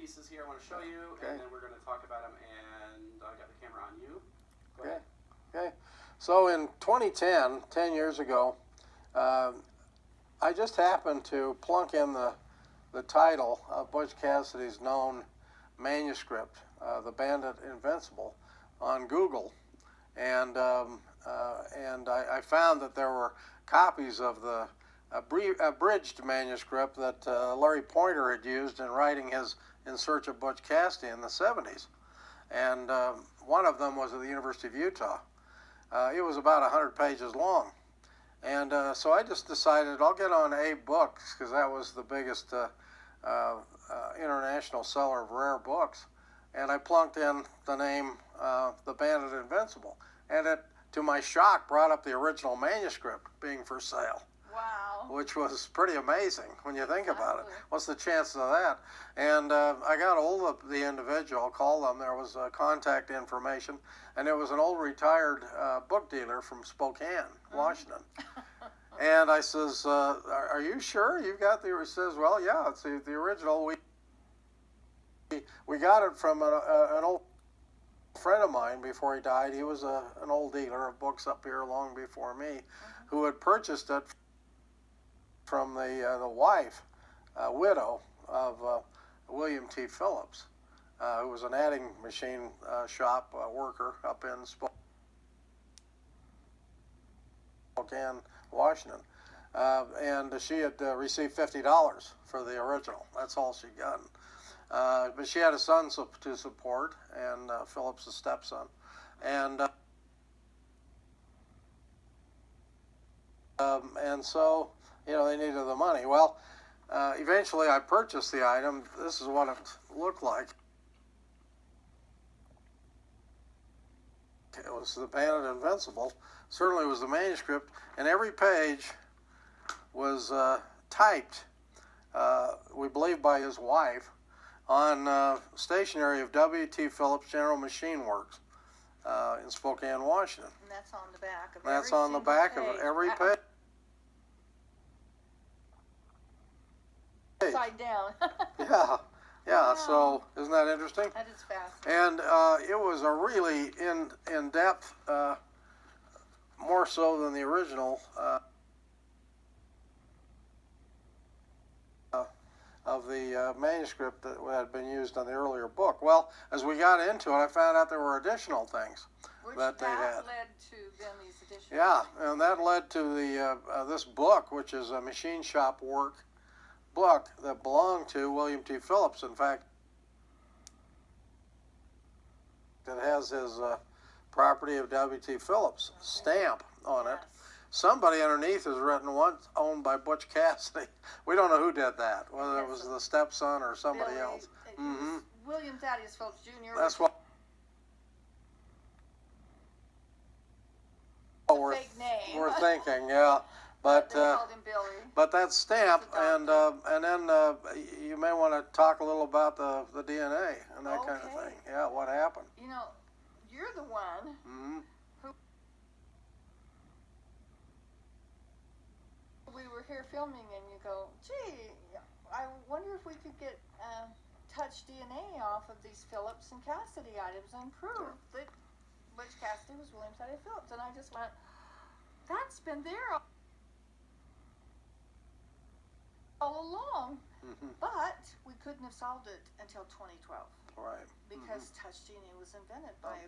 pieces here I want to show you, and then we're going to talk about them, and I got the camera on you. Go ahead. Okay. So in 2010, 10 years ago, I just happened to plunk in the title of Butch Cassidy's known manuscript, The Bandit Invincible, on Google, and I found that there were copies of the abridged manuscript that Larry Pointer had used in writing his In Search of Butch Cassidy in the 70s, and one of them was at the University of Utah. It was about 100 pages long, and so I just decided I'll get on Abe Books, because that was the biggest international seller of rare books, and I plunked in the name The Bandit Invincible, and it, to my shock, brought up the original manuscript being for sale. Wow. Which was pretty amazing when you think about it. What's the chances of that? And I got hold of the individual, called them. There was contact information, and it was an old retired book dealer from Spokane, Washington. And I says, are you sure you've got the? He says, well, yeah, it's the original. We got it from an old friend of mine before he died. He was an old dealer of books up here long before me, who had purchased it from the wife, widow of William T. Phillips, who was an adding machine shop worker up in Spokane, Washington. And she had received $50 for the original. That's all she'd gotten. But she had a son to support, and Phillips' stepson. And so, you know, they needed the money. Well, eventually I purchased the item. This is what it looked like. It was The Bandit Invincible. Certainly was the manuscript, and every page was typed, we believe by his wife, on stationery of W.T. Phillips General Machine Works in Spokane, Washington. And that's on the back of That's on the back of every page. Upside down. Yeah. Wow. So isn't that interesting? That is fascinating. And it was a really in depth, more so than the original of the manuscript that had been used on the earlier book. Well, as we got into it, I found out there were additional things that they had. led to then these additional Yeah, things. and that led to the this book, which is a machine shop work book that belonged to William T. Phillips. In fact, it has his property of W.T. Phillips stamp on it. Somebody underneath has written once owned by Butch Cassidy. We don't know who did that, whether it was the stepson or somebody else. William Thaddeus Phillips Jr. That's what fake name. we're thinking, yeah. But they called him Billy. But that stamp, and then you may want to talk a little about the DNA and that kind of thing. Yeah, what happened? You know, you're the one who we were here filming, and you go, gee, I wonder if we could get touch DNA off of these Phillips and Cassidy items and prove that Butch Cassidy was William Thaddeus Phillips. And I just went, that's been there all along, but we couldn't have solved it until 2012. Right. Because touch DNA was invented by a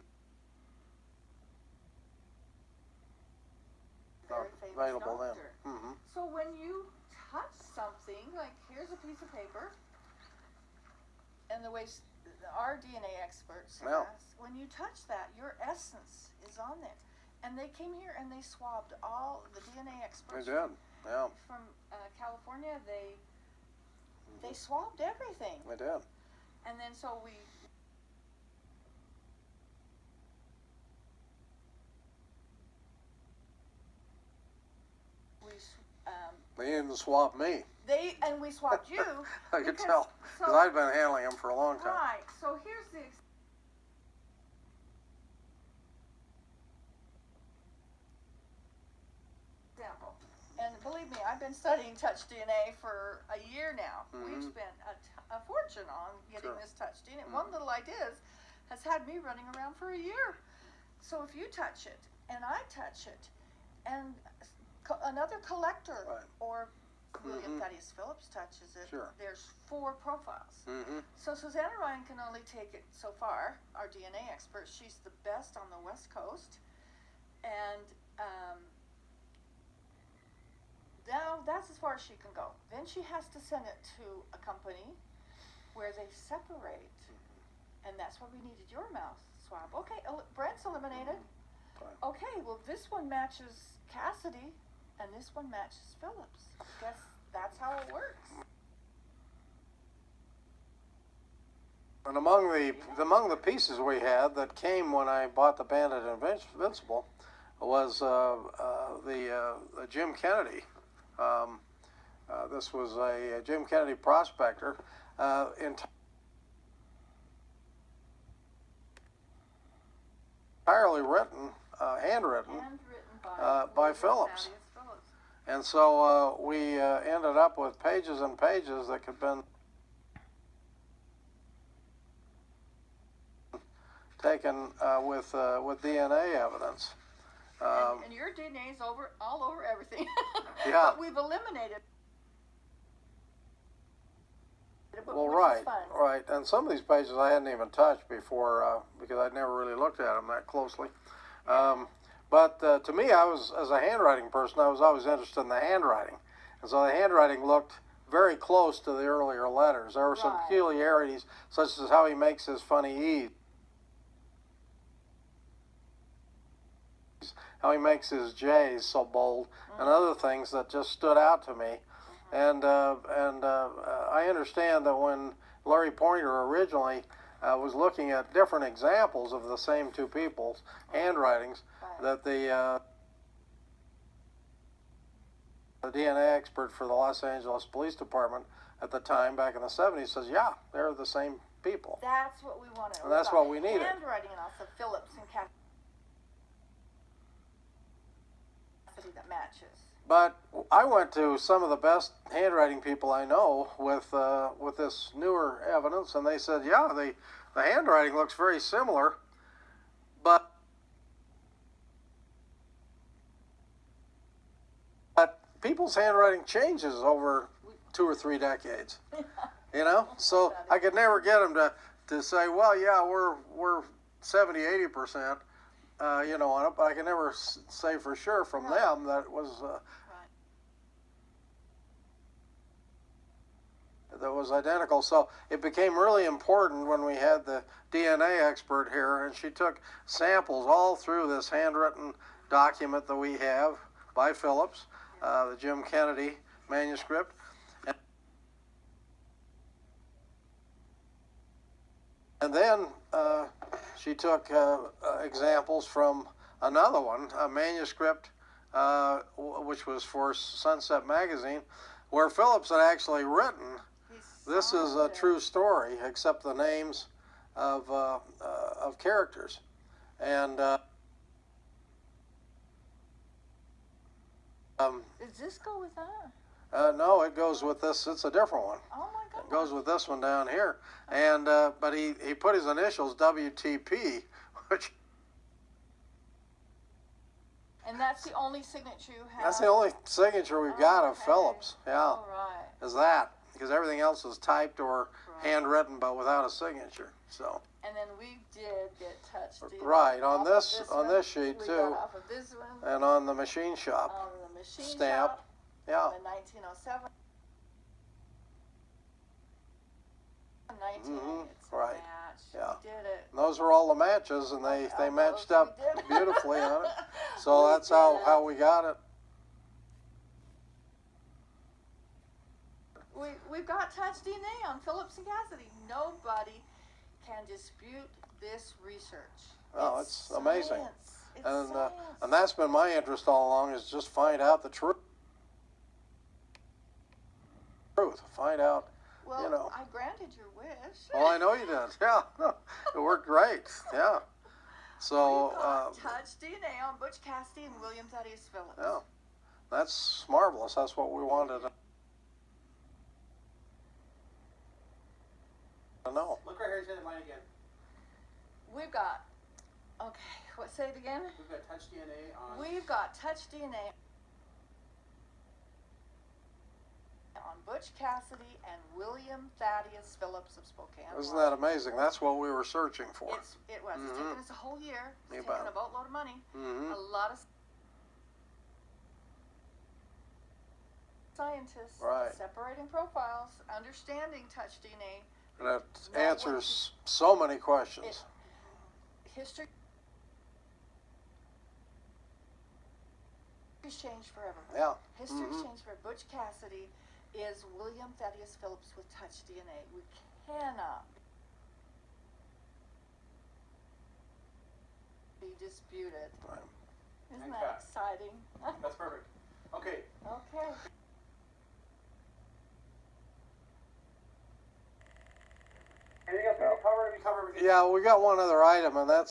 very famous available doctor. then. So when you touch something, like here's a piece of paper, and the way our DNA experts ask, when you touch that, your essence is on there. And they came here and they swabbed all the DNA experts. They did. Yeah. From California, they swabbed everything. They did. And then so we They didn't swap me. we swabbed you. I could tell, because I'd been handling them for a long time. Right. So here's the example. And believe believe me, I've been studying touch DNA for a year now. We've spent a fortune on getting this touch DNA. One little idea has had me running around for a year. So if you touch it, and I touch it, and another collector or William Thaddeus Phillips touches it, there's 4 profiles. So Susanna Ryan can only take it so far, our DNA expert. She's the best on the West Coast. And now that's as far as she can go. Then she has to send it to a company where they separate. And that's why we needed your mouth swab. Okay, Brent's eliminated. Okay, well this one matches Cassidy and this one matches Phillips. Guess that's how it works. And among the pieces we had that came when I bought the Bandit Invincible was the Jim Kennedy. This was a Jim Kennedy prospector entirely written, handwritten by Phillips. And so we ended up with pages and pages that could have been taken with DNA evidence. And your DNA is all over everything. Yeah. But we've eliminated. Well, right. And some of these pages I hadn't even touched before because I'd never really looked at them that closely. But to me, as a handwriting person, I was always interested in the handwriting. And so the handwriting looked very close to the earlier letters. There were some peculiarities, such as how he makes his funny E's, how he makes his J's so bold, and other things that just stood out to me. And I understand that when Larry Pointer originally was looking at different examples of the same 2 people's handwritings, that the DNA expert for the Los Angeles Police Department at the time, back in the 70s, says, yeah, they're the same people. That's what we wanted. And that's what we needed. Handwriting, and also Phillips and Cassidy that matches. But I went to some of the best handwriting people I know with this newer evidence, and they said, yeah, the handwriting looks very similar, but people's handwriting changes over 2 or 3 decades. You know, so I could never get them to say, well, yeah, we're 70-80%, you know, on it, but I could never say for sure from them that it was that was identical. So it became really important when we had the DNA expert here, and she took samples all through this handwritten document that we have by Phillips, the Jim Kennedy manuscript. And then she took examples from another one, a manuscript which was for Sunset Magazine, where Phillips had actually written, this is a true story, except the names of characters. And does this go with that? no, it goes with this. It's a different one. Oh my God! It goes with this one down here. And but he put his initials WTP, which. And that's the only signature you have. That's the only signature we've got of Phillips. Yeah. All right. Is that, because everything else is typed or handwritten, but without a signature. So. And then we did get touched. Right on this sheet we too. Got off of this one. And on the machine shop. On the machine stamp. Shop. Yeah. In 1907. 19. It's a right. match. Yeah. We did it. And those were all the matches, and they matched up beautifully on it. So that's how we got it. We've got touch DNA on Phillips and Cassidy. Nobody can dispute this research. Oh, it's amazing. It's And science. and that's been my interest all along, is just find out the truth. Find out, well, you know. I granted your wish. Oh, I know you did. Yeah, it worked great. Yeah. So. We've got touch DNA on Butch Cassidy and William Thaddeus Phillips. Yeah. That's marvelous. That's what we wanted to know. Look right here and say that line again. We've got, okay, say it again? We've got touch DNA on. We've got touch DNA on Butch Cassidy and William Thaddeus Phillips of Spokane. Isn't that amazing? That's what we were searching for. It was. It's taken us a whole year. It's You taken bet. a boatload of money. Mm-hmm. A lot of scientists Right. separating profiles, understanding touch DNA. That answers so many questions. History has changed forever. Yeah. History's changed forever. Butch Cassidy is William Thaddeus Phillips with touch DNA. We cannot be disputed. Right. Isn't And that cut. exciting? That's perfect. Okay. Okay. Anything else we need to cover? Did we cover everything? Yeah, we got one other item, and that's